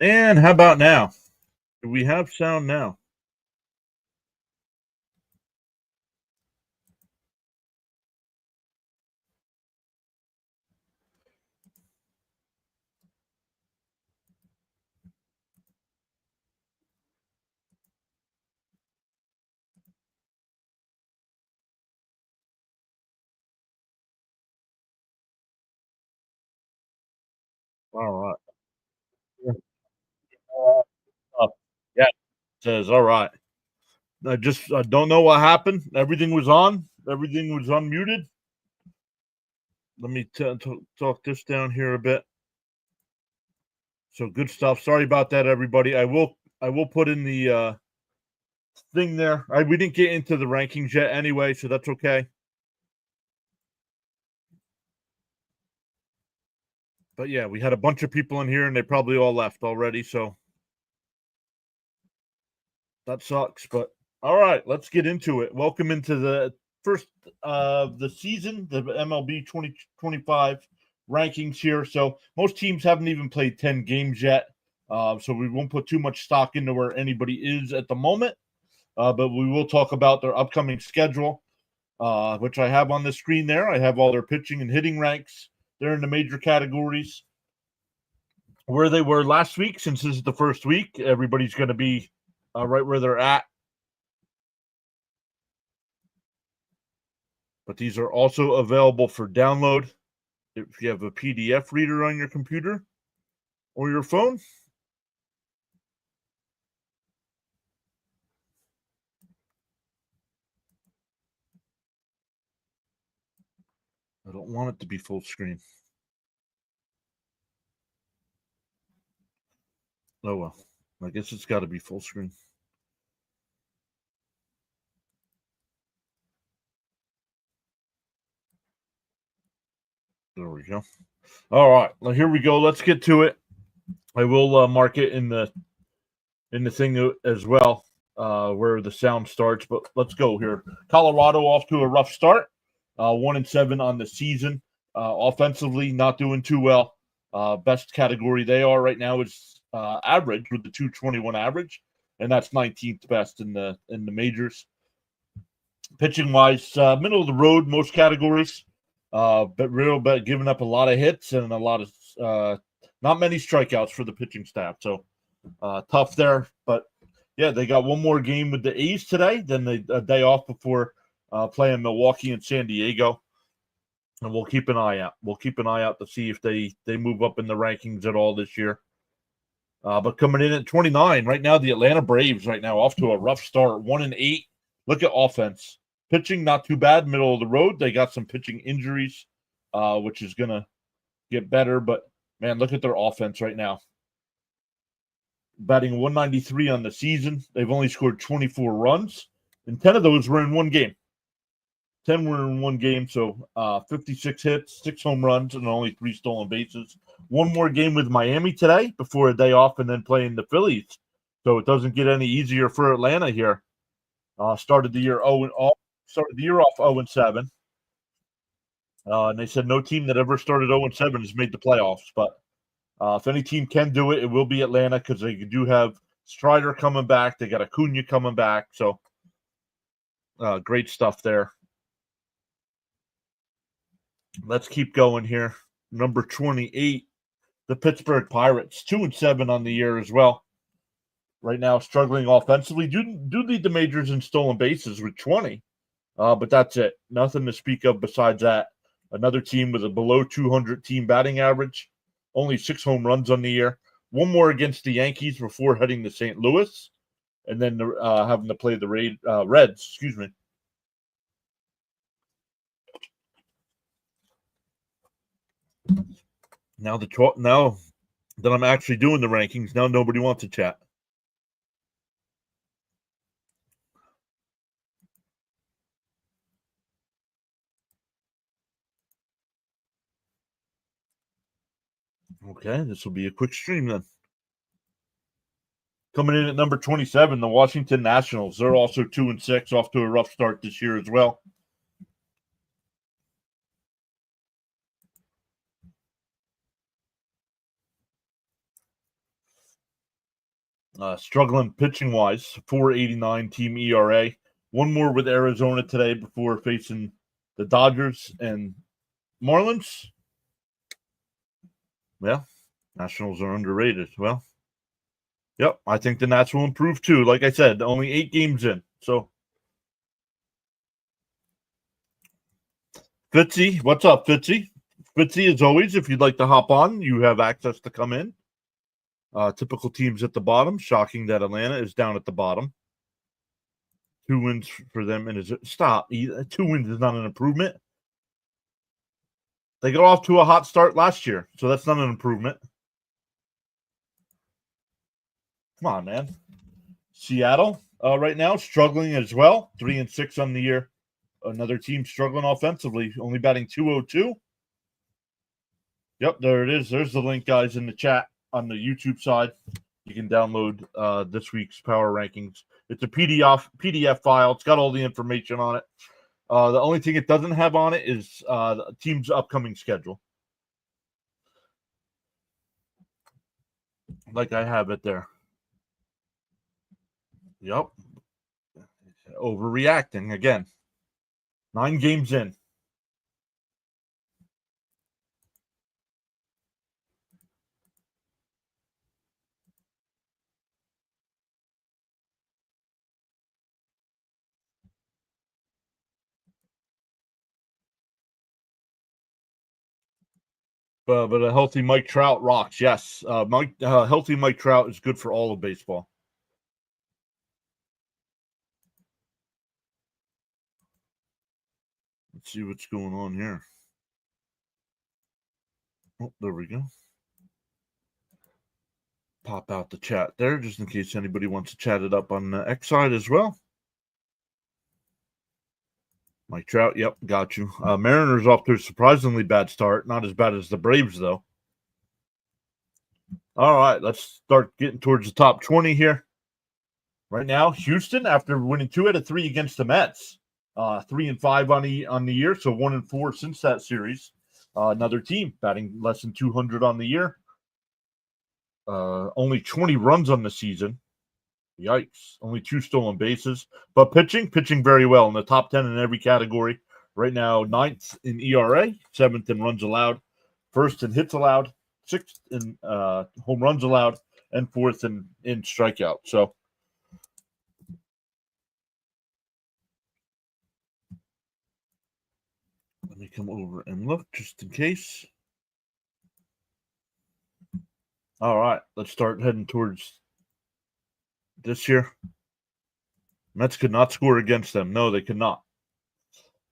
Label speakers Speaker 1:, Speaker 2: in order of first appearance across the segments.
Speaker 1: And how about now? Do we have sound now? All right. Uh, yeah, it says all right. I don't know what happened. Everything was on. Everything was unmuted. Let me talk this down here a bit. So good stuff. Sorry about that, everybody. I will put in the thing there. We didn't get into the rankings yet anyway, so that's okay. But yeah, we had a bunch of people in here and they probably all left already, so that sucks. But all right, let's get into it. Welcome into the first of the season, the MLB 2025 rankings here. So most teams haven't even played 10 games yet. So we won't put too much stock into where anybody is at the moment. But we will talk about their upcoming schedule, which I have on the screen there. I have all their pitching and hitting ranks. They're in the major categories. Where they were last week, since this is the first week, everybody's going to be right where they're at. But these are also available for download if you have a PDF reader on your computer or your phone. I don't want it to be full screen. Oh well, I guess it's got to be full screen. There we go. All right, well, here we go. Let's get to it. I will mark it in the thing as well, where the sound starts. But let's go here. Colorado off to a rough start. 1-7 on the season. Offensively, not doing too well. Best category they are right now is average with the 221 average, and that's 19th best in the majors. Pitching wise, middle of the road most categories, but giving up a lot of hits and a lot of not many strikeouts for the pitching staff. So tough there, but yeah, they got one more game with the A's today, then a day off before playing Milwaukee and San Diego. And we'll keep an eye out. We'll keep an eye out to see if they move up in the rankings at all this year. But coming in at 29 right now, the Atlanta Braves right now off to a rough start, 1-8. Look at offense, pitching not too bad, middle of the road. They got some pitching injuries, which is gonna get better. But man, look at their offense right now. Batting 193 on the season. They've only scored 24 runs, and 10 of those were in one game. 10 were in one game, so 56 hits, 6 home runs, and only 3 stolen bases. One more game with Miami today before a day off and then playing the Phillies. So it doesn't get any easier for Atlanta here. Started the year off 0-7. And they said no team that ever started 0-7 has made the playoffs. But if any team can do it, it will be Atlanta because they do have Strider coming back. They got Acuna coming back. So great stuff there. Let's keep going here. Number 28, the Pittsburgh Pirates, 2-7 on the year as well. Right now, struggling offensively. Do lead the majors in stolen bases with 20, but that's it. Nothing to speak of besides that. Another team with a below 200 team batting average, only 6 home runs on the year. One more against the Yankees before heading to St. Louis, and then having to play the Reds. Excuse me. Now that I'm actually doing the rankings, now nobody wants to chat. Okay, this will be a quick stream then. Coming in at number 27, the Washington Nationals. They're also 2-6, off to a rough start this year as well. Struggling pitching-wise, 4.89 team ERA. One more with Arizona today before facing the Dodgers and Marlins. Well, Nationals are underrated. Well, yep, I think the Nats will improve too. Like I said, only 8 games in. So, Fitzy, what's up, Fitzy? Fitzy, as always, if you'd like to hop on, you have access to come in. Typical teams at the bottom. Shocking that Atlanta is down at the bottom. 2 wins for them, and stop. 2 wins is not an improvement. They got off to a hot start last year, so that's not an improvement. Come on, man. Seattle right now struggling as well. 3-6 on the year. Another team struggling offensively, only batting .202. Yep, there it is. There's the link, guys, in the chat on the YouTube side. You can download this week's power rankings. It's a PDF file. It's got all the information on it. The only thing it doesn't have on it is the team's upcoming schedule. Like I have it there. Yep. Overreacting again. 9 games in. But a healthy Mike Trout rocks. Yes, healthy Mike Trout is good for all of baseball. Let's see what's going on here. Oh, there we go. Pop out the chat there just in case anybody wants to chat it up on the X side as well. Mike Trout, yep, got you. Mariners off to a surprisingly bad start. Not as bad as the Braves, though. All right, let's start getting towards the top 20 here. Right now, Houston, after winning 2 out of 3 against the Mets, 3-5 on the year, so 1-4 since that series. Another team batting less than 200 on the year. Only 20 runs on the season. Yikes. Only 2 stolen bases. But pitching very well in the top 10 in every category. Right now, 9th in ERA, 7th in runs allowed, 1st in hits allowed, 6th in home runs allowed, and 4th in strikeout. So, let me come over and look just in case. All right, let's start heading towards this year. Mets could not score against them. No, they could not.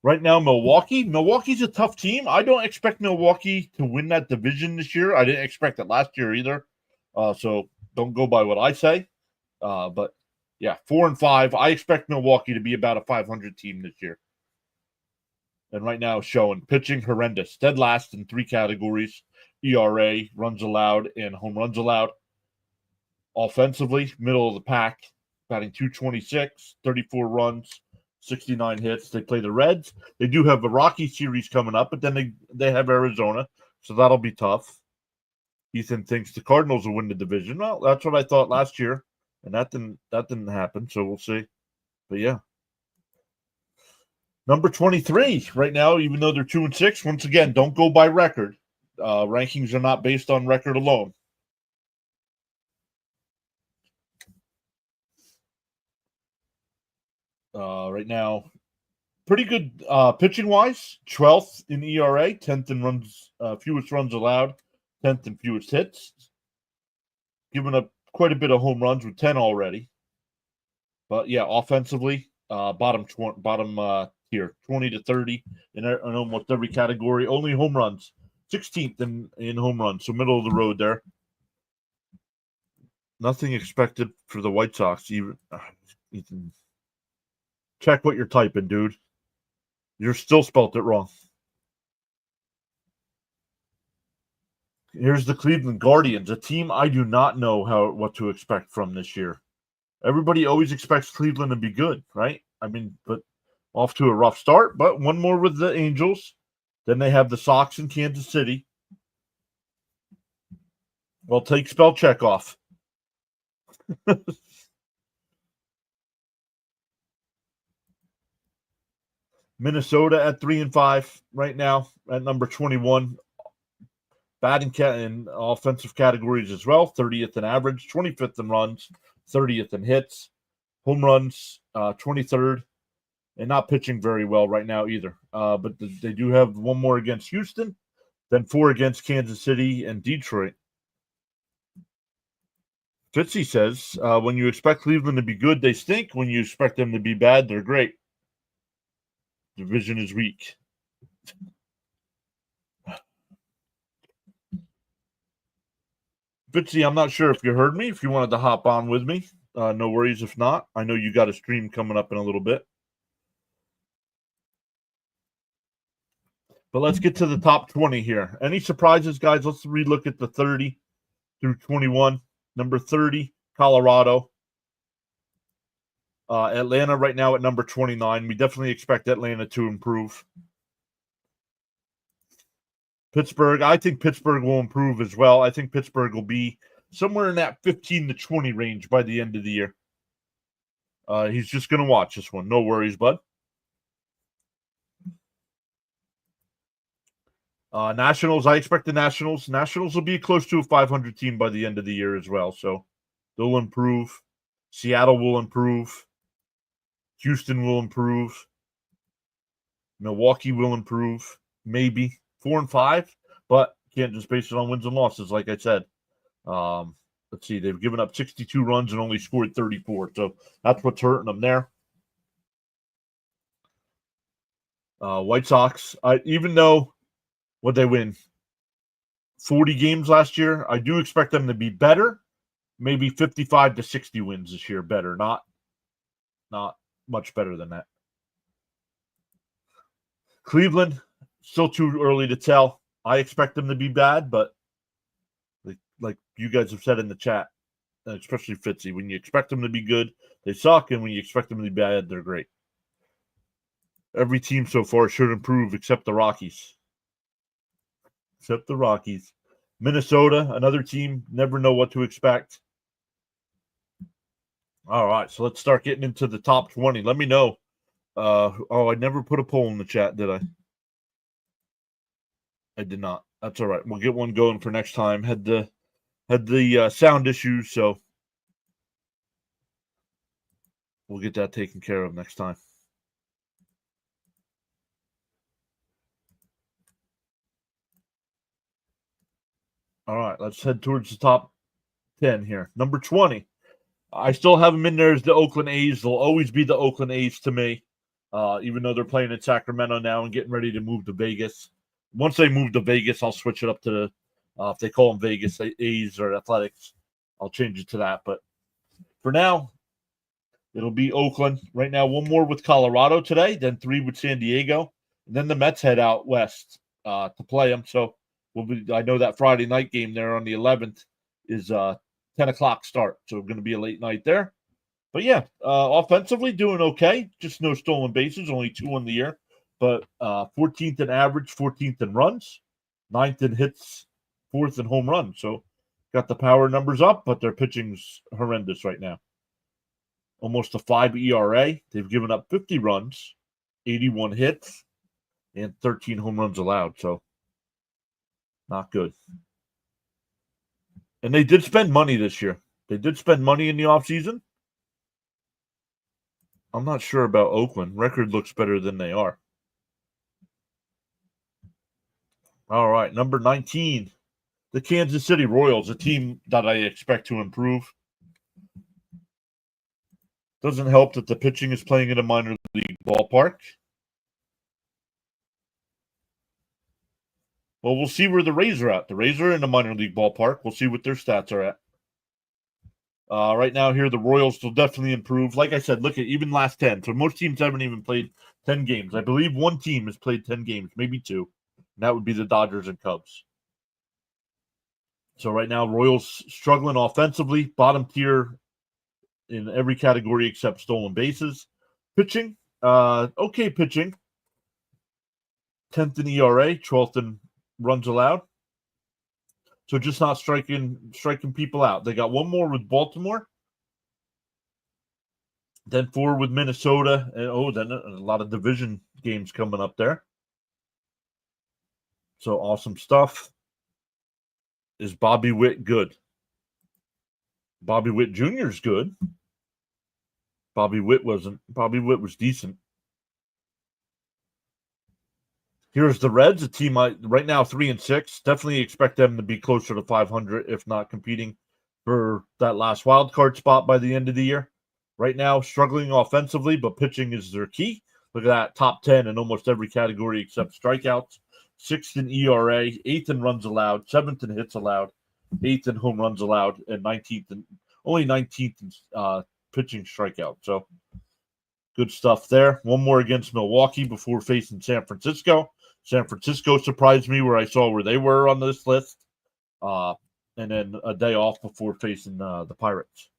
Speaker 1: Right now, Milwaukee's a tough team. I don't expect Milwaukee to win that division this year. I didn't expect it last year either. So don't go by what I say. But yeah, 4-5. I expect Milwaukee to be about a 500 team this year. And right now, showing pitching horrendous. Dead last in 3 categories: ERA, runs allowed, and home runs allowed. Offensively, middle of the pack, batting .226, 34 runs, 69 hits. They play the Reds. They do have a Rocky series coming up, but then they have Arizona, so that'll be tough. Ethan thinks the Cardinals will win the division. Well, that's what I thought last year, and that didn't happen, so we'll see. But yeah. Number 23 right now, even though they're 2-6, once again, don't go by record. Rankings are not based on record alone. Right now, pretty good pitching wise. 12th in ERA, 10th in runs, fewest runs allowed, 10th in fewest hits. Giving up quite a bit of home runs with 10 already. But yeah, offensively, bottom tier, 20 to 30 in almost every category. Only home runs, 16th in home runs, so middle of the road there. Nothing expected for the White Sox. Even check what you're typing, dude. You're still spelt it wrong. Here's the Cleveland Guardians, a team I do not know what to expect from this year. Everybody always expects Cleveland to be good, right? I mean, but off to a rough start, but one more with the Angels. Then they have the Sox in Kansas City. Well, take spell check off. Minnesota at 3-5 right now at number 21. Batting in offensive categories as well. 30th in average, 25th in runs, 30th in hits, home runs, 23rd, and not pitching very well right now either. But they do have one more against Houston, then 4 against Kansas City and Detroit. Fitzy says, when you expect Cleveland to be good, they stink. When you expect them to be bad, they're great. Division is weak. Fitzy, I'm not sure if you heard me. If you wanted to hop on with me, no worries if not. I know you got a stream coming up in a little bit. But let's get to the top 20 here. Any surprises, guys? Let's relook at the 30 through 21. Number 30, Colorado. Atlanta right now at number 29. We definitely expect Atlanta to improve. Pittsburgh, I think Pittsburgh will improve as well. I think Pittsburgh will be somewhere in that 15 to 20 range by the end of the year. He's just going to watch this one. No worries, bud. Nationals, I expect the Nationals will be close to a 500 team by the end of the year as well. So they'll improve. Seattle will improve. Houston will improve. Milwaukee will improve. Maybe 4-5, but can't just base it on wins and losses, like I said. Let's see, they've given up 62 runs and only scored 34. So that's what's hurting them there. White Sox, even though what they win 40 games last year, I do expect them to be better. Maybe 55 to 60 wins this year, better. Not much better than that. Cleveland, still too early to tell. I expect them to be bad, but like you guys have said in the chat, especially Fitzy, when you expect them to be good, they suck, and when you expect them to be bad, they're great. Every team so far should improve except the Rockies. Minnesota, another team, never know what to expect. All right, so let's start getting into the top 20. Let me know. I never put a poll in the chat, did I? I did not. That's all right. We'll get one going for next time. Had the sound issues, so we'll get that taken care of next time. All right, let's head towards the top 10 here. Number 20. I still have them in there as the Oakland A's. They'll always be the Oakland A's to me, even though they're playing in Sacramento now and getting ready to move to Vegas. Once they move to Vegas, I'll switch it up to if they call them Vegas A's or Athletics, I'll change it to that. But for now, it'll be Oakland. Right now, one more with Colorado today, then 3 with San Diego. And then the Mets head out west to play them. So I know that Friday night game there on the 11th is 10 o'clock start. So it's going to be a late night there. But yeah, offensively doing okay. Just no stolen bases, only 2 on the year. But 14th in average, 14th in runs, 9th in hits, 4th in home runs. So got the power numbers up, but their pitching's horrendous right now. Almost a 5 ERA. They've given up 50 runs, 81 hits, and 13 home runs allowed. So not good. And they did spend money this year. They did spend money in the offseason. I'm not sure about Oakland. Record looks better than they are. All right, number 19, the Kansas City Royals, a team that I expect to improve. Doesn't help that the pitching is playing in a minor league ballpark. Well, we'll see where the Rays are at. The Rays are in a minor league ballpark. We'll see what their stats are at. Right now here, the Royals will definitely improve. Like I said, look at even last 10. So most teams haven't even played 10 games. I believe one team has played 10 games, maybe 2. And that would be the Dodgers and Cubs. So right now, Royals struggling offensively, bottom tier in every category except stolen bases. Pitching, okay pitching. 10th in ERA, 12th in runs allowed. So just not striking people out. They got one more with Baltimore, Then 4 with Minnesota. And then a lot of division games coming up there. So awesome stuff. Is Bobby Witt good? Bobby Witt Jr. is good. Bobby Witt wasn't. Bobby Witt was decent. Here's the Reds, a team right now 3-6. Definitely expect them to be closer to 500, if not competing for that last wild card spot by the end of the year. Right now, struggling offensively, but pitching is their key. Look at that, top 10 in almost every category except strikeouts. 6th in ERA, 8th in runs allowed, 7th in hits allowed, 8th in home runs allowed, and 19th in pitching strikeout. So good stuff there. One more against Milwaukee before facing San Francisco. San Francisco surprised me where I saw where they were on this list. And then a day off before facing the Pirates.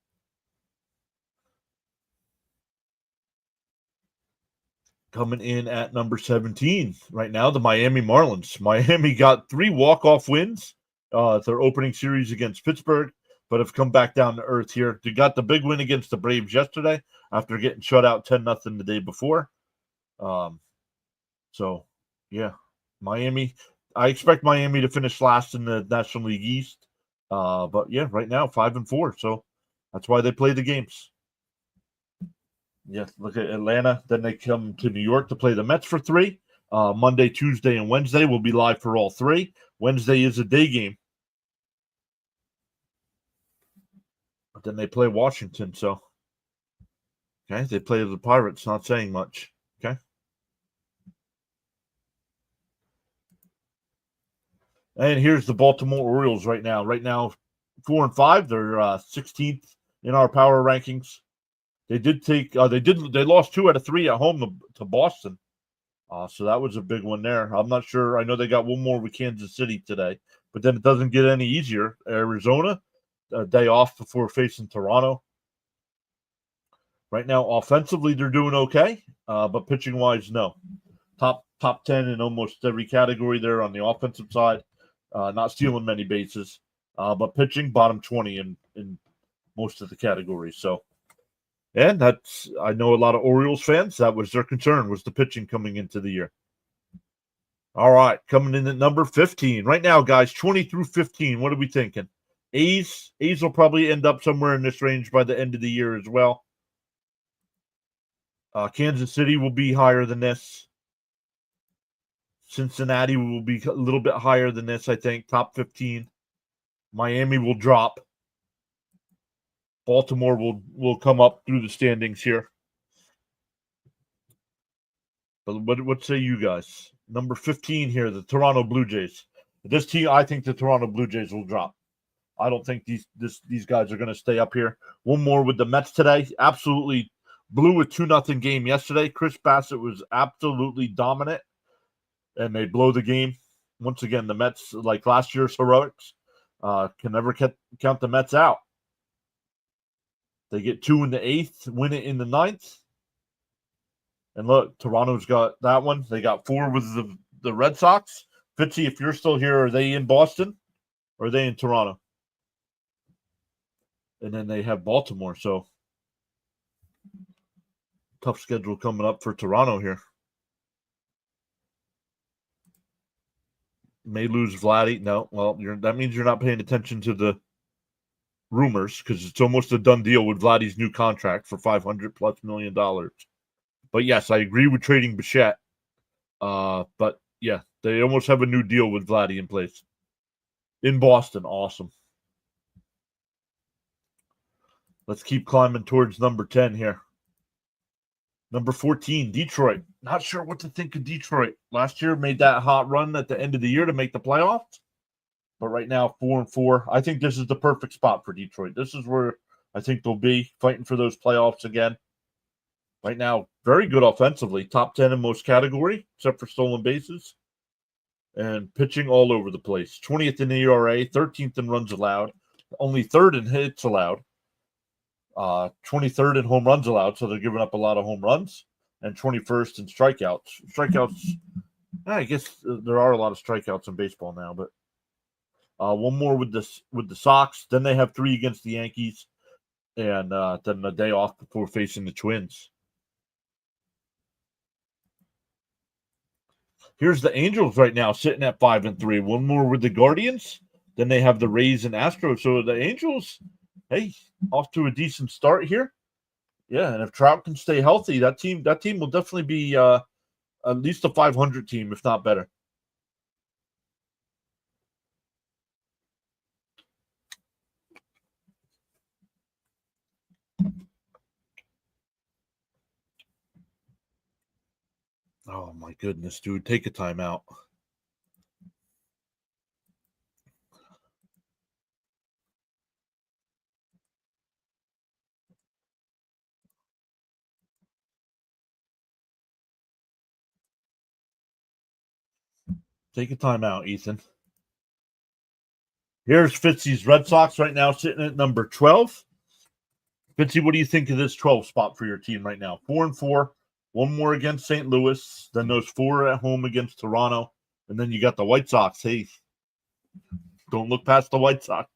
Speaker 1: Coming in at number 17 right now, the Miami Marlins. Miami got 3 walk-off wins. Their opening series against Pittsburgh, but have come back down to earth here. They got the big win against the Braves yesterday after getting shut out 10-0 the day before. So, yeah, Miami. I expect Miami to finish last in the National League East. But, yeah, right now, 5-4. So that's why they play the games. Yeah, look at Atlanta. Then they come to New York to play the Mets for 3. Monday, Tuesday, and Wednesday will be live for all 3. Wednesday is a day game. But then they play Washington, so. Okay, they play the Pirates, not saying much. Okay. And here's the Baltimore Orioles right now. Right now, 4-5. They're 16th in our power rankings. They did take. They lost 2 out of 3 at home to Boston. So that was a big one there. I'm not sure. I know they got one more with Kansas City today, but then it doesn't get any easier. Arizona, a day off before facing Toronto. Right now, offensively, they're doing okay, but pitching wise, no. Top 10 in almost every category there on the offensive side. Not stealing many bases, but pitching bottom 20 in most of the categories. So. And I know a lot of Orioles fans, that was their concern, was the pitching coming into the year. All right, coming in at number 15. Right now, guys, 20 through 15, what are we thinking? A's will probably end up somewhere in this range by the end of the year as well. Kansas City will be higher than this. Cincinnati will be a little bit higher than this, I think, top 15. Miami will drop. Baltimore will come up through the standings here. But what say you guys? Number 15 here, the Toronto Blue Jays. This team, I think the Toronto Blue Jays will drop. I don't think these guys are going to stay up here. One more with the Mets today. Absolutely blew a 2-0 game yesterday. Chris Bassett was absolutely dominant, and they blow the game. Once again, the Mets, like last year's heroics, can never count the Mets out. They get 2 in the 8th, win it in the 9th. And look, Toronto's got that one. They got 4 with the Red Sox. Fitzy, if you're still here, are they in Boston or are they in Toronto? And then they have Baltimore. So tough schedule coming up for Toronto here. May lose Vladdy. No, well, that means you're not paying attention to the rumors because it's almost a done deal with Vladdy's new contract for $500+ million. But yes, I agree with trading Bichette. But yeah, they almost have a new deal with Vladdy in place. In Boston, awesome. Let's keep climbing towards number 10 here. Number 14, Detroit. Not sure what to think of Detroit. Last year made that hot run at the end of the year to make the playoffs. But right now, 4-4. I think this is the perfect spot for Detroit. This is where I think they'll be fighting for those playoffs again. Right now, very good offensively. Top 10 in most category, except for stolen bases. And pitching all over the place. 20th in ERA, 13th in runs allowed. Only 3rd in hits allowed. 23rd in home runs allowed, so they're giving up a lot of home runs. And 21st in strikeouts. Strikeouts, I guess there are a lot of strikeouts in baseball now, but one more with the Sox. Then they have 3 against the Yankees. and then the day off before facing the Twins. Here's the Angels right now sitting at 5-3. One more with the Guardians. Then they have the Rays and Astros. So the Angels, hey, off to a decent start here. Yeah, and if Trout can stay healthy, that team will definitely be at least a 500 team, if not better. Oh my goodness, dude, take a timeout. Take a timeout, Ethan. Here's Fitzy's Red Sox right now sitting at number 12. Fitzy, what do you think of this 12 spot for your team right now? 4-4, one more against St. Louis, then those 4 at home against Toronto, and then you got the White Sox. Hey, don't look past the White Sox.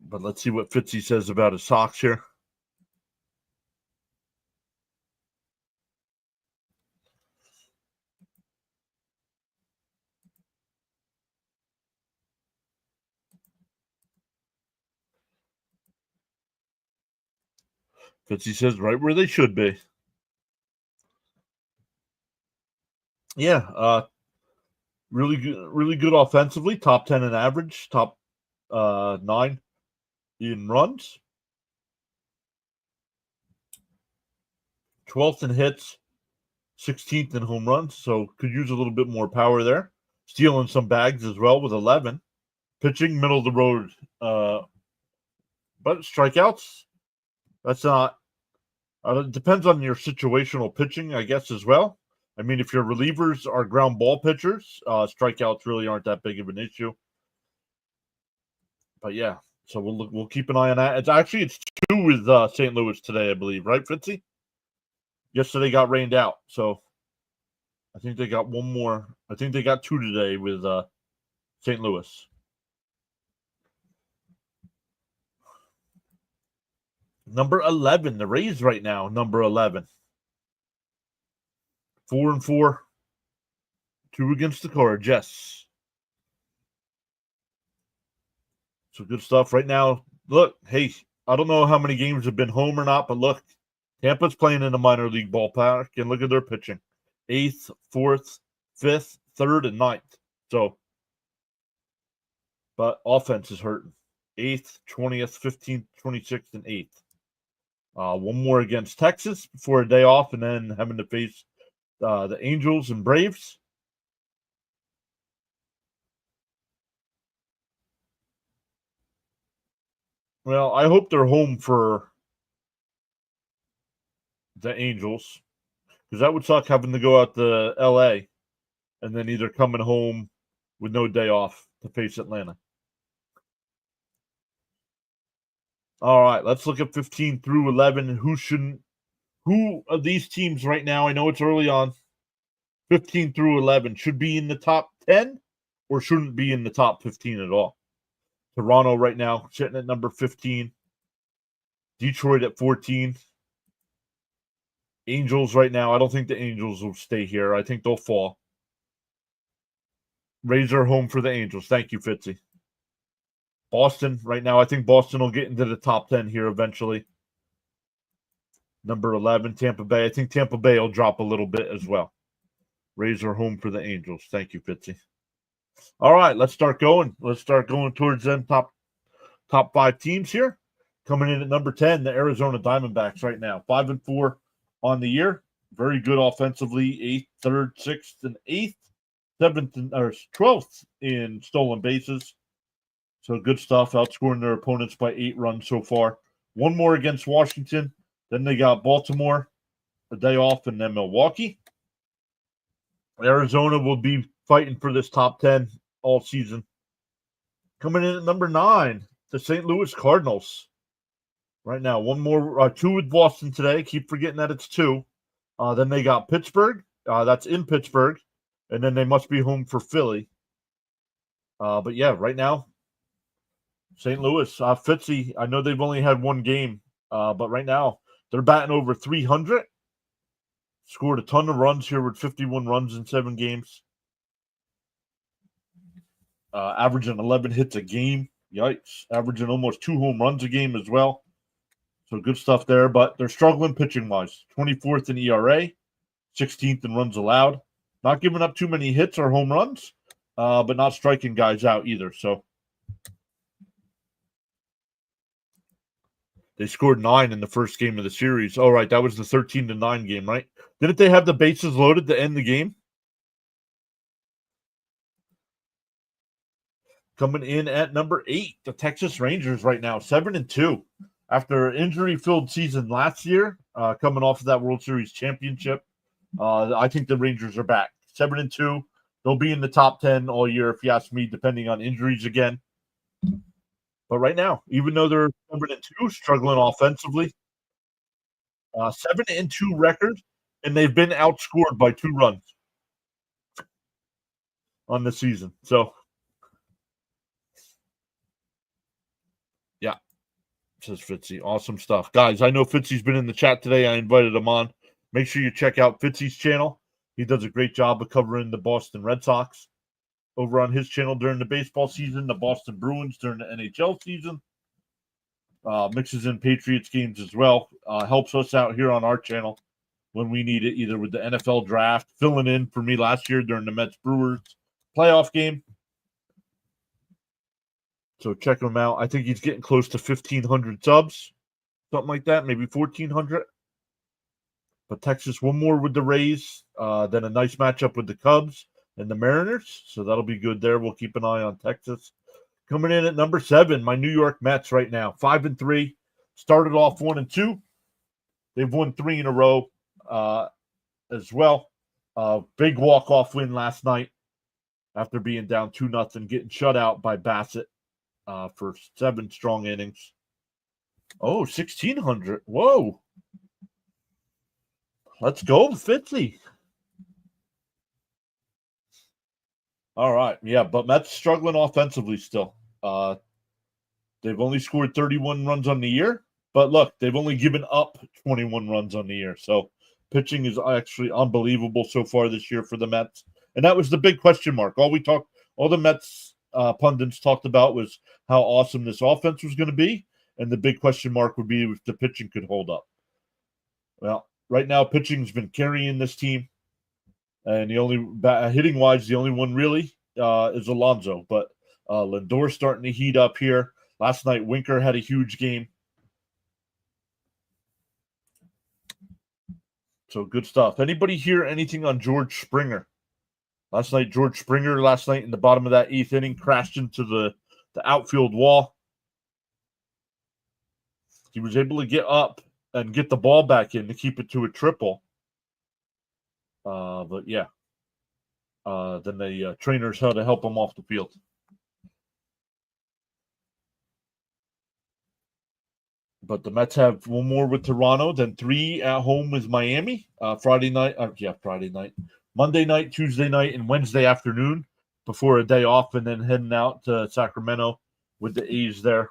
Speaker 1: But let's see what Fitzy says about his Sox here. Fitzy says right where they should be. Yeah, really good offensively. Top 10 in average. Top 9 in runs. 12th in hits. 16th in home runs. So could use a little bit more power there. Stealing some bags as well with 11. Pitching middle of the road. But strikeouts. That's not. It depends on your situational pitching, I guess, as well. I mean, if your relievers are ground ball pitchers, strikeouts really aren't that big of an issue. But yeah, so we'll keep an eye on that. It's 2 with St. Louis today, I believe, right, Fitzy? Yesterday got rained out, so I think they got one more. I think they got 2 today with St. Louis. Number 11, the Rays right now, number 11. 4-4. 2 against the Cards, yes. So good stuff right now. Look, hey, I don't know how many games have been home or not, but look, Tampa's playing in a minor league ballpark, and look at their pitching. 8th, 4th, 5th, 3rd, and 9th. So, but offense is hurting. 8th, 20th, 15th, 26th, and 8th. One more against Texas before a day off, and then having to face the Angels and Braves. Well, I hope they're home for the Angels, because that would suck having to go out to LA and then either coming home with no day off to face Atlanta. All right, let's look at 15 through 11. Who of these teams right now, I know it's early on, 15 through 11 should be in the top 10 or shouldn't be in the top 15 at all? Toronto right now sitting at number 15. Detroit at 14. Angels right now, I don't think the Angels will stay here. I think they'll fall. Rays are home for the Angels. Thank you, Fitzy. Boston right now, I think Boston will get into the top 10 here eventually. Number 11, Tampa Bay. I think Tampa Bay will drop a little bit as well. Rays are home for the Angels. Thank you, Fitzy. All right, let's start going. Let's start going towards them top 5 teams here. Coming in at number 10, the Arizona Diamondbacks right now. 5-4 on the year. Very good offensively. 8th, 3rd, 6th, and 8th. 7th or 12th in stolen bases. So good stuff. Outscoring their opponents by 8 runs so far. One more against Washington. Then they got Baltimore, a day off, and then Milwaukee. Arizona will be fighting for this top 10 all season. Coming in at number 9, the St. Louis Cardinals. Right now, one more, 2 with Boston today. Keep forgetting that it's 2. Then they got Pittsburgh. That's in Pittsburgh. And then they must be home for Philly. But yeah, right now, St. Louis, Fitzy, I know they've only had one game, but right now they're batting over 300. Scored a ton of runs here with 51 runs in 7 games. Averaging 11 hits a game. Yikes. Averaging almost 2 home runs a game as well. So good stuff there, but they're struggling pitching-wise. 24th in ERA, 16th in runs allowed. Not giving up too many hits or home runs, but not striking guys out either. So they scored 9 in the first game of the series. All right, that was the 13-9 game, right? Didn't they have the bases loaded to end the game? Coming in at number 8, the Texas Rangers right now, 7-2. After an injury-filled season last year, coming off of that World Series championship, I think the Rangers are back. 7-2. They'll be in the top 10 all year, if you ask me, depending on injuries again. But right now, even though they're 7-2, struggling offensively, 7-2 record, and they've been outscored by 2 runs on the season. So, yeah, says Fitzy. Awesome stuff. Guys, I know Fitzy's been in the chat today. I invited him on. Make sure you check out Fitzy's channel. He does a great job of covering the Boston Red Sox over on his channel during the baseball season, the Boston Bruins during the NHL season. Mixes in Patriots games as well. Helps us out here on our channel when we need it, either with the NFL draft, filling in for me last year during the Mets-Brewers playoff game. So check him out. I think he's getting close to 1,500 subs, something like that, maybe 1,400. But Texas, one more with the Rays, then a nice matchup with the Cubs and the Mariners. So that'll be good there. We'll keep an eye on Texas. Coming in at number 7, my New York Mets right now, 5-3. Started off 1-2. They've won 3 in a row as well. Big walk-off win last night after being down 2-0, getting shut out by Bassett for 7 strong innings. Oh, 1,600. Whoa. Let's go, Fitzy. All right. Yeah, but Mets struggling offensively still. They've only scored 31 runs on the year, but look, they've only given up 21 runs on the year. So pitching is actually unbelievable so far this year for the Mets. And that was the big question mark. All the Mets pundits talked about was how awesome this offense was going to be. And the big question mark would be if the pitching could hold up. Well, right now, pitching's been carrying this team. And the only hitting wise, the only one really is Alonso. But Lindor's starting to heat up here. Last night, Winker had a huge game. So good stuff. Anybody hear anything on George Springer? George Springer in the bottom of that 8th inning crashed into the outfield wall. He was able to get up and get the ball back in to keep it to a triple. But yeah, then the trainers had to help him off the field. But the Mets have one more with Toronto, then 3 at home with Miami. Friday night. Monday night, Tuesday night, and Wednesday afternoon before a day off, and then heading out to Sacramento with the A's there.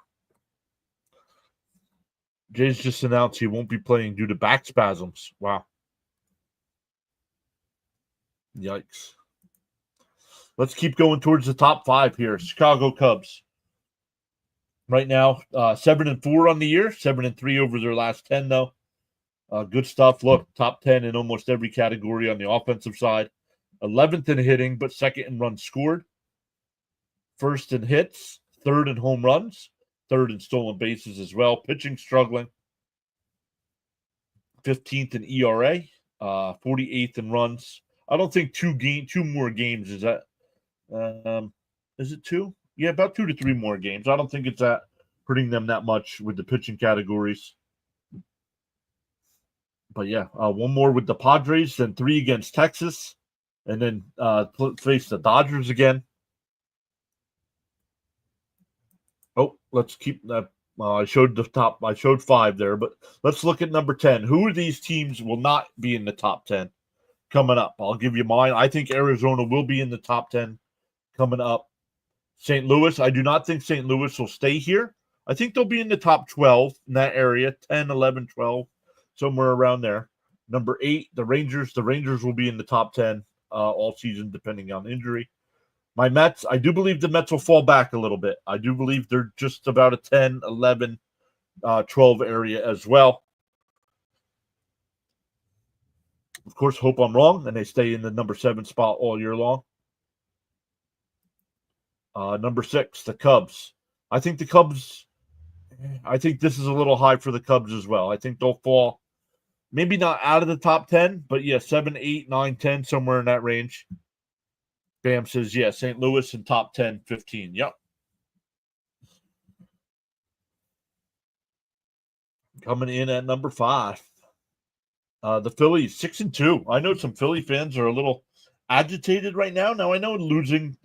Speaker 1: Jay's just announced he won't be playing due to back spasms. Wow. Yikes. Let's keep going towards the top 5 here. Chicago Cubs. Right now, 7-4 on the year, 7-3 over their last 10, though. Good stuff. Look, top 10 in almost every category on the offensive side. 11th in hitting, but 2nd in runs scored. 1st in hits, 3rd in home runs, 3rd in stolen bases as well. Pitching struggling. 15th in ERA, 48th in runs. I don't think 2 more games is that. Is it 2? Yeah, about 2 to 3 more games. I don't think it's hurting them that much with the pitching categories. But yeah, 1 more with the Padres, then 3 against Texas, and then face the Dodgers again. Oh, let's keep that. I showed the top. I showed 5 there, but let's look at number 10. Who are these teams will not be in the top 10 coming up? I'll give you mine. I think Arizona will be in the top 10 coming up. St. Louis, I do not think St. Louis will stay here. I think they'll be in the top 12 in that area, 10, 11, 12, somewhere around there. Number 8, the Rangers. The Rangers will be in the top 10 all season, depending on injury. My Mets, I do believe the Mets will fall back a little bit. I do believe they're just about a 10, 11, 12 area as well. Of course, hope I'm wrong, and they stay in the number 7 spot all year long. Number 6, the Cubs. I think this is a little high for the Cubs as well. I think they'll fall, maybe not out of the top 10, but yeah, 7, 8, 9, 10, somewhere in that range. Bam says, yeah, St. Louis in top 10, 15. Yep. Coming in at number 5. The Phillies, 6-2. I know some Philly fans are a little agitated right now. Now, I know losing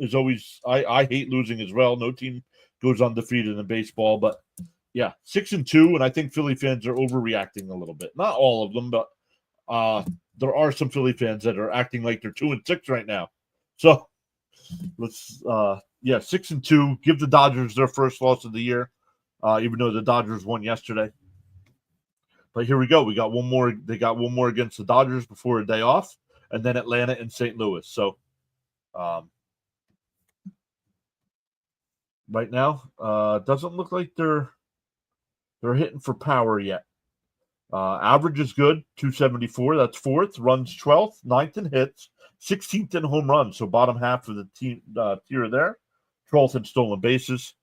Speaker 1: is always, I hate losing as well. No team goes undefeated in baseball, but yeah, 6-2, and I think Philly fans are overreacting a little bit. Not all of them, but there are some Philly fans that are acting like they're 2-6 right now. So let's 6-2. Give the Dodgers their first loss of the year, even though the Dodgers won yesterday. But here we go. We got one more. They got one more against the Dodgers before a day off, and then Atlanta and St. Louis. So right now, doesn't look like they're hitting for power yet. Average is good, 274. That's 4th. Runs 12th, 9th in hits, 16th in home runs. So bottom half of the team tier there. 12th in stolen bases.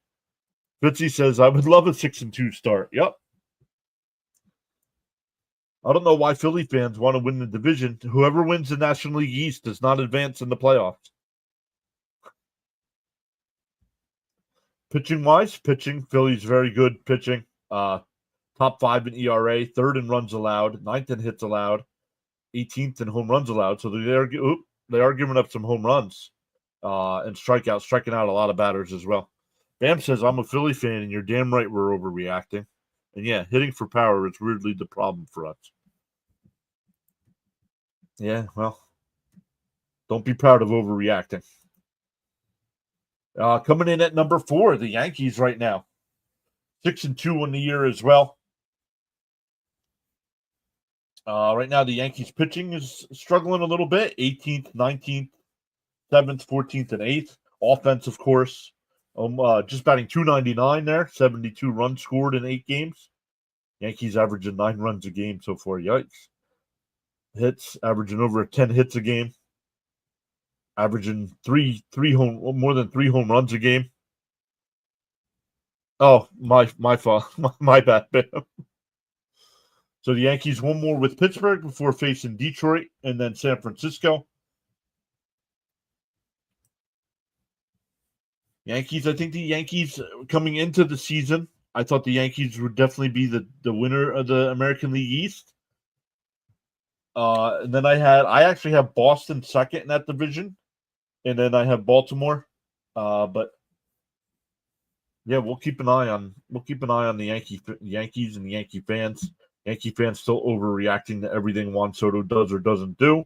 Speaker 1: Fitzy says, I would love a 6-2 start. Yep. I don't know why Philly fans want to win the division. Whoever wins the National League East does not advance in the playoffs. Pitching-wise, Philly's very good pitching. Top 5 in ERA, 3rd in runs allowed, 9th in hits allowed, 18th in home runs allowed. So they are giving up some home runs and striking out a lot of batters as well. Bam says, I'm a Philly fan, and you're damn right we're overreacting. And yeah, hitting for power is weirdly the problem for us. Yeah, well, don't be proud of overreacting. Coming in at number 4, the Yankees right now. 6-2 in the year as well. Right now, the Yankees pitching is struggling a little bit. 18th, 19th, 7th, 14th, and 8th. Offense, of course, just batting .299 there. 72 runs scored in 8 games. Yankees averaging 9 runs a game so far. Yikes. Hits, averaging over 10 hits a game. Averaging more than 3 home runs a game. Oh, my fault. My bad. So the Yankees one more with Pittsburgh before facing Detroit and then San Francisco. Yankees, I think the Yankees coming into the season, I thought the Yankees would definitely be the winner of the American League East. And then I actually have Boston second in that division. And then I have Baltimore. But yeah, we'll keep an eye on the Yankees and the Yankee fans. Yankee fans still overreacting to everything Juan Soto does or doesn't do.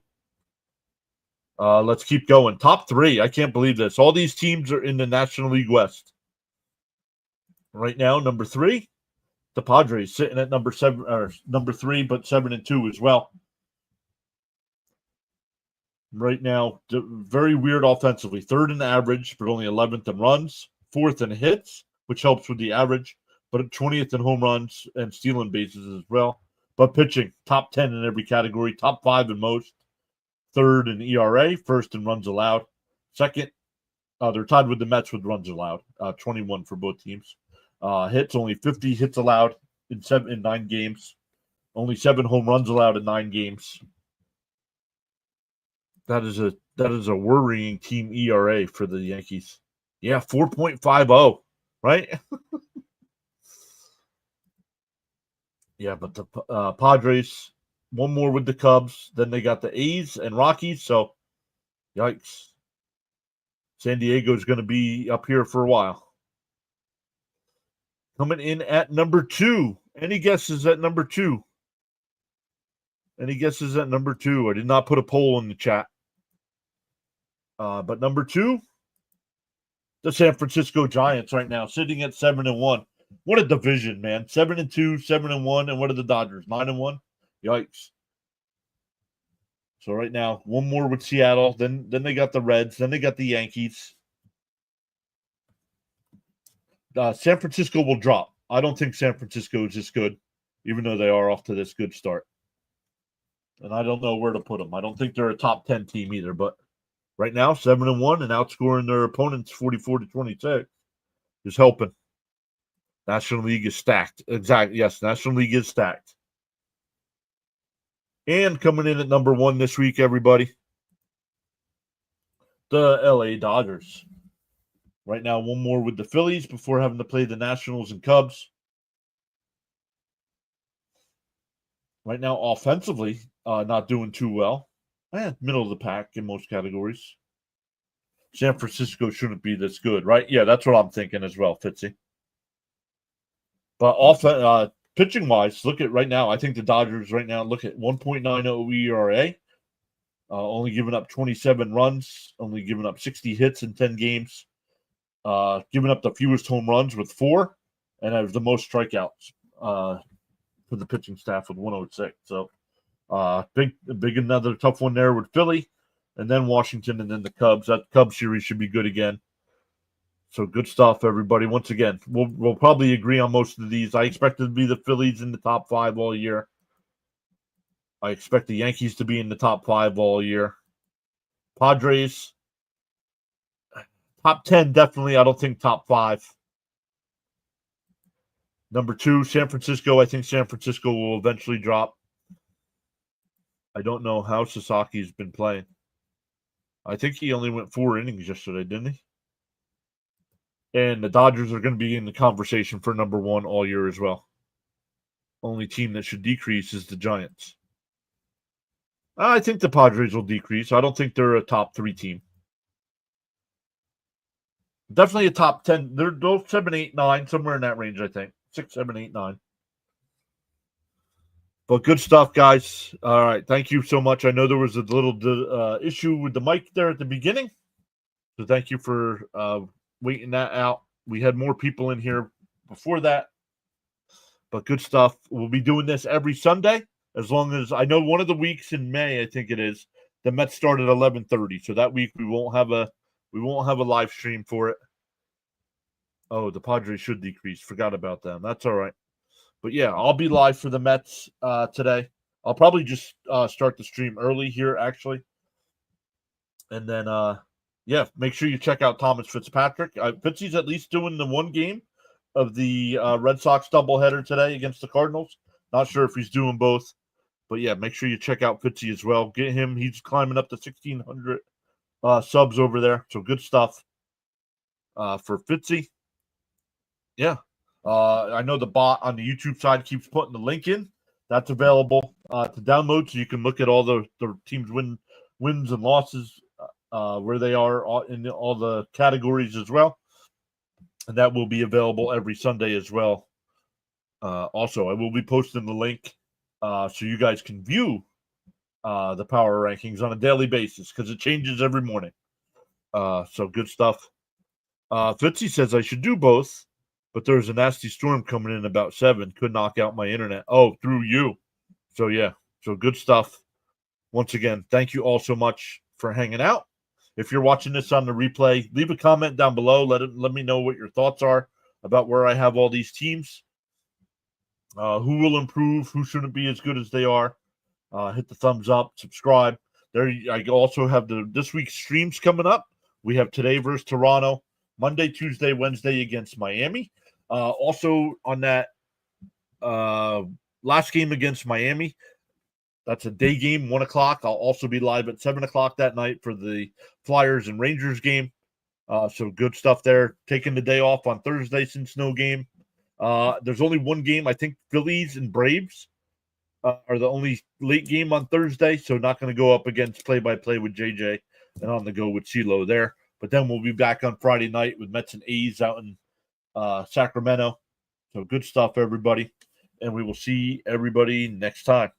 Speaker 1: Let's keep going. Top 3. I can't believe this. All these teams are in the National League West. Right now, number 3, the Padres sitting at number 7 or number 3, but 7-2 as well. Right now, very weird offensively. 3rd in average, but only 11th in runs. 4th in hits, which helps with the average, but 20th in home runs and stealing bases as well. But pitching, top 10 in every category, top 5 in most. 3rd in ERA, 1st in runs allowed. 2nd, they're tied with the Mets with runs allowed, 21 for both teams. Hits, only 50 hits allowed in 9 games. Only 7 home runs allowed in 9 games. That is a worrying team ERA for the Yankees. Yeah, 4.50, right? Yeah, but the Padres, one more with the Cubs. Then they got the A's and Rockies. So, yikes. San Diego is going to be up here for a while. Coming in at number 2. Any guesses at number 2? Any guesses at number 2? I did not put a poll in the chat. But number 2, the San Francisco Giants right now, sitting at 7-1. What a division, man. 7-2, 7-1, and what are the Dodgers? 9-1? Yikes. So right now, one more with Seattle. Then they got the Reds. Then they got the Yankees. San Francisco will drop. I don't think San Francisco is this good, even though they are off to this good start. And I don't know where to put them. I don't think they're a top 10 team either. But right now, 7-1 and outscoring their opponents 44-26 is helping. National League is stacked. Exactly. Yes, National League is stacked. And coming in at number 1 this week, everybody, the LA Dodgers. Right now, one more with the Phillies before having to play the Nationals and Cubs. Right now, offensively, not doing too well. Middle of the pack in most categories. San Francisco shouldn't be this good, right? Yeah, that's what I'm thinking as well, Fitzy. But pitching-wise, look at right now. I think the Dodgers right now look at 1.90 ERA, only giving up 27 runs, only giving up 60 hits in 10 games, giving up the fewest home runs with 4, and have the most strikeouts for the pitching staff with 106. So big another tough one there with Philly, and then Washington, and then the Cubs. That Cubs series should be good again. So good stuff, everybody. Once again, we'll probably agree on most of these. I expect it to be the Phillies in the top 5 all year. I expect the Yankees to be in the top 5 all year. Padres, top 10, definitely. I don't think top 5. Number 2, San Francisco. I think San Francisco will eventually drop. I don't know how Sasaki's been playing. I think he only went 4 innings yesterday, didn't he? And the Dodgers are going to be in the conversation for number 1 all year as well. Only team that should decrease is the Giants. I think the Padres will decrease. I don't think they're a top 3 team. Definitely a top 10. They're both 7, 8, 9, somewhere in that range, I think. 6, 7, 8, 9. But good stuff, guys. All right. Thank you so much. I know there was a little issue with the mic there at the beginning. So thank you for waiting that out. We had more people in here before that. But good stuff. We'll be doing this every Sunday, as long as I know one of the weeks in May, I think it is, the Mets start at 11:30. So that week we won't have a live stream for it. Oh, the Padres should decrease. Forgot about them. That's all right. But yeah, I'll be live for the Mets today. I'll probably just start the stream early here, actually. And then make sure you check out Thomas Fitzpatrick. Fitzy's at least doing the one game of the Red Sox doubleheader today against the Cardinals. Not sure if he's doing both. But yeah, make sure you check out Fitzy as well. Get him. He's climbing up to 1,600 subs over there. So good stuff for Fitzy. Yeah. I know the bot on the YouTube side keeps putting the link in. That's available to download, so you can look at all the teams' wins and losses, where they are in all the categories as well. And that will be available every Sunday as well. Also, I will be posting the link so you guys can view the power rankings on a daily basis, because it changes every morning. So good stuff. Fitzy says I should do both, but there's a nasty storm coming in about 7. Could knock out my internet. Oh, through you. So yeah. So good stuff. Once again, thank you all so much for hanging out. If you're watching this on the replay, leave a comment down below. Let me know what your thoughts are about where I have all these teams. Who will improve? Who shouldn't be as good as they are? Hit the thumbs up. Subscribe. There. I also have this week's streams coming up. We have today versus Toronto. Monday, Tuesday, Wednesday against Miami. Also on that last game against Miami, that's a day game, 1 o'clock. I'll also be live at 7 o'clock that night for the Flyers and Rangers game. So good stuff there. Taking the day off on Thursday since no game. There's only one game. I think Phillies and Braves are the only late game on Thursday. So not going to go up against play-by-play with JJ and on the go with CeeLo there. But then we'll be back on Friday night with Mets and A's out in Sacramento. So good stuff, everybody. And we will see everybody next time.